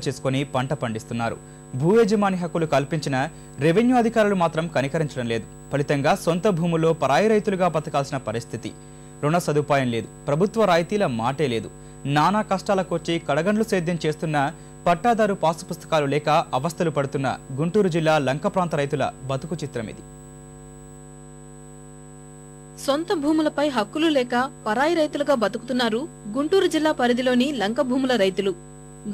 చేసుకొని పంట పండిస్తున్నారు. భూ యజమాని హక్కులు కల్పించిన రెవెన్యూ అధికారులు మాత్రం కనికరించడం లేదు. ఫలితంగా సొంత భూముల్లో పరాయి రైతులుగా బతకాల్సిన పరిస్థితి. రుణ సదుపాయం లేదు, ప్రభుత్వ రాయితీల మాటే లేదు. నానా కష్టాలకొచ్చి కడగండ్లు సేద్యం చేస్తున్న పట్టాదారు పాసు పుస్తకాలు లేక అవస్థలు పడుతున్న గుంటూరు జిల్లా లంక ప్రాంత రైతుల బతుకు చిత్రం ఇది. సొంత భూములపై హక్కులు లేక పరాయి రైతులుగా బతుకుతున్నారు గుంటూరు జిల్లా పరిధిలోని లంక భూముల రైతులు.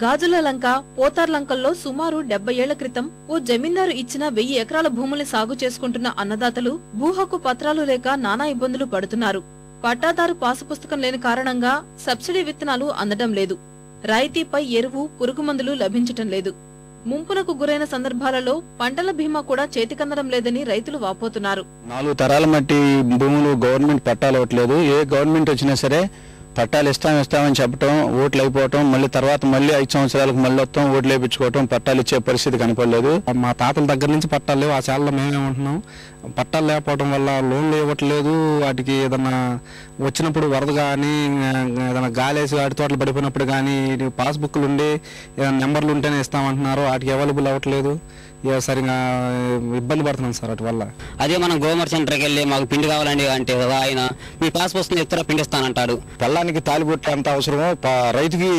గాజుల లంక, పోతార్ లంకల్లో సుమారు 70 ఏళ్ల క్రితం ఓ జమీందారు ఇచ్చిన 1000 ఎకరాల భూముల్ని సాగు చేసుకుంటున్న అన్నదాతలు భూ హక్కు పత్రాలు లేక నానా ఇబ్బందులు పడుతున్నారు. పట్టాదారు పాసు పుస్తకం లేని కారణంగా సబ్సిడీ విత్తనాలు అందడం లేదు. రాయితీపై ఎరువు, పురుగుమందులు లభించటం లేదు. ముంపునకు గురైన సందర్భాలలో పంటల బీమా కూడా చేతికందడం లేదని రైతులు వాపోతున్నారు. 4 తరాల మట్టి భూములు గవర్నమెంట్ పట్టాలు ఇవ్వట్లేదు. ఏ గవర్నమెంట్ వచ్చినా సరే పట్టాలు ఇస్తామని చెప్పడం, ఓట్లు అయిపోవటం, మళ్ళీ తర్వాత 5 సంవత్సరాలకు మళ్ళీ వస్తాం, ఓట్లు వేయించుకోవటం, పట్టాలు ఇచ్చే పరిస్థితి కనపడలేదు. మా తాతల దగ్గర నుంచి పట్టాలు లేవు. ఆ శాలలో మేమేమంటున్నాం, పట్టాలు లేకపోవడం వల్ల లోన్లు ఇవ్వట్లేదు. వాటికి ఏదన్నా వచ్చినప్పుడు వరద కానీ, ఏదైనా గాలేసి వాటి తోటలు పడిపోయినప్పుడు కానీ పాస్బుక్లు ఉండి ఏదైనా నెంబర్లు ఉంటేనే ఇస్తామంటున్నారు. వాటికి అవైలబుల్ అవ్వట్లేదు. సరిగా ఇబ్బంది పడుతున్నాం సార్ వాటి వల్ల. అదే మనం గోమర్ సెంటర్కి వెళ్ళి మాకు పిండి కావాలండి అంటే ఆయన మీ పాస్ పుస్తకం ఇస్తారా, పిండి ఇస్తానంటాడు. పెళ్ళానికి తాలిబొట్టు అంత అవసరమో రైతుకి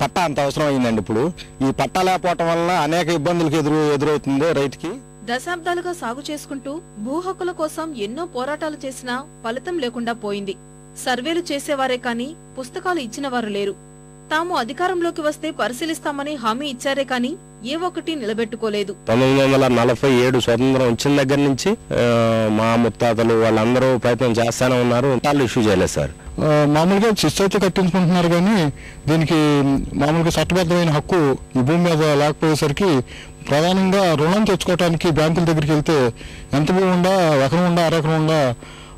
పట్టా అంత అవసరం అయిందండి. ఇప్పుడు ఈ పట్టా లేకపోవటం వల్ల అనేక ఇబ్బందులకు ఎదురవుతుంది రైతుకి. దశాబ్దాలుగా సాగు చేసుకుంటూ భూ హక్కుల కోసం ఎన్నో పోరాటాలు చేసినా ఫలితం లేకుండా పోయింది. సర్వేలు చేసేవారే కాని పుస్తకాలు ఇచ్చినవారు లేరు. తాము అధికారంలోకి వస్తే పరిశీలిస్తామని హామీ ఇచ్చారే కాని ఏ ఒక్కటి నిలబెట్టుకోలేదు. 1947 స్వతంత్రం వచ్చిన దగ్గర నుంచి మా ముత్తాతలు వాళ్ళందరూ ప్రయత్నం చేస్తానే ఉన్నారు. వాళ్ళు ఇష్యూ చేయలేదు సార్. మామూలుగా చిస్తైతే కట్టించుకుంటున్నారు కానీ దీనికి మామూలుగా చట్టబద్ధమైన హక్కు ఈ భూమి మీద లేకపోయేసరికి ప్రధానంగా రుణం తెచ్చుకోవడానికి బ్యాంకుల దగ్గరికి వెళ్తే ఎంత భూమి ఉండా, ఎకరం ఉండా, అరెకరం ఉండా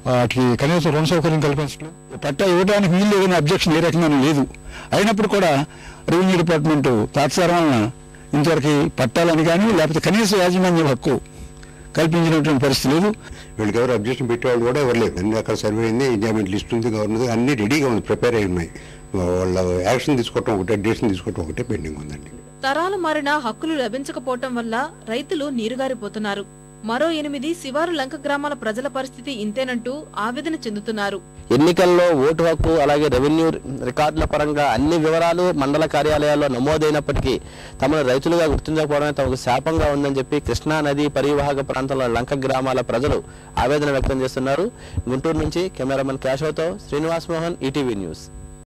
వాటికి కనీసం రుణ సౌకర్యం కల్పించడం, పట్టా ఇవ్వడానికి వీళ్ళు ఏదైనా అబ్జెక్షన్ ఏ రకంగా లేదు. అయినప్పుడు కూడా రెవెన్యూ డిపార్ట్మెంట్ తాత్సారం వలన ఇంతవరకు పట్టాలని కానీ లేకపోతే కనీస యాజమాన్య హక్కు కల్పించినటువంటి పరిస్థితి లేదు. వీళ్ళకి ఎవరు అబ్జెక్షన్ పెట్టేవాళ్ళు కూడా ఎవరు లేదు. అన్ని అక్కడ సర్వే అయింది, ఎంజాయ్మెంట్ లిస్ట్ ఉంది, గవర్నమెంట్ అన్ని రెడీగా ఉంది, ప్రిపేర్ అయి ఉన్నాయి. వాళ్ళ యాక్షన్ తీసుకోవటం ఒకటే, డెసిషన్ తీసుకోవటం ఒకటే పెండింగ్ ఉందండి. తరాలు మారినా హక్కులు లభించకపోవటం వల్ల రైతులు నీరుగారిపోతున్నారు. మరో 8 శివారు లంక గ్రామాల ప్రజల పరిస్థితి ఇంతేనంటూ ఆవేదన చెందుతున్నారు. ఎన్నికల్లో ఓటు హక్కు అలాగే రెవెన్యూ రికార్డుల పరంగా అన్ని వివరాలు మండల కార్యాలయాల్లో నమోదైనప్పటికీ తమను రైతులుగా గుర్తించకపోవడమే తమకు శాపంగా ఉందని చెప్పి కృష్ణా నది పరివాహక ప్రాంతంలో లంక గ్రామాల ప్రజలు ఆవేదన వ్యక్తం చేస్తున్నారు. గుంటూరు నుంచి కెమెరామెన్ కేశవ్తో శ్రీనివాస్ మోహన్, ఈటీవీ న్యూస్.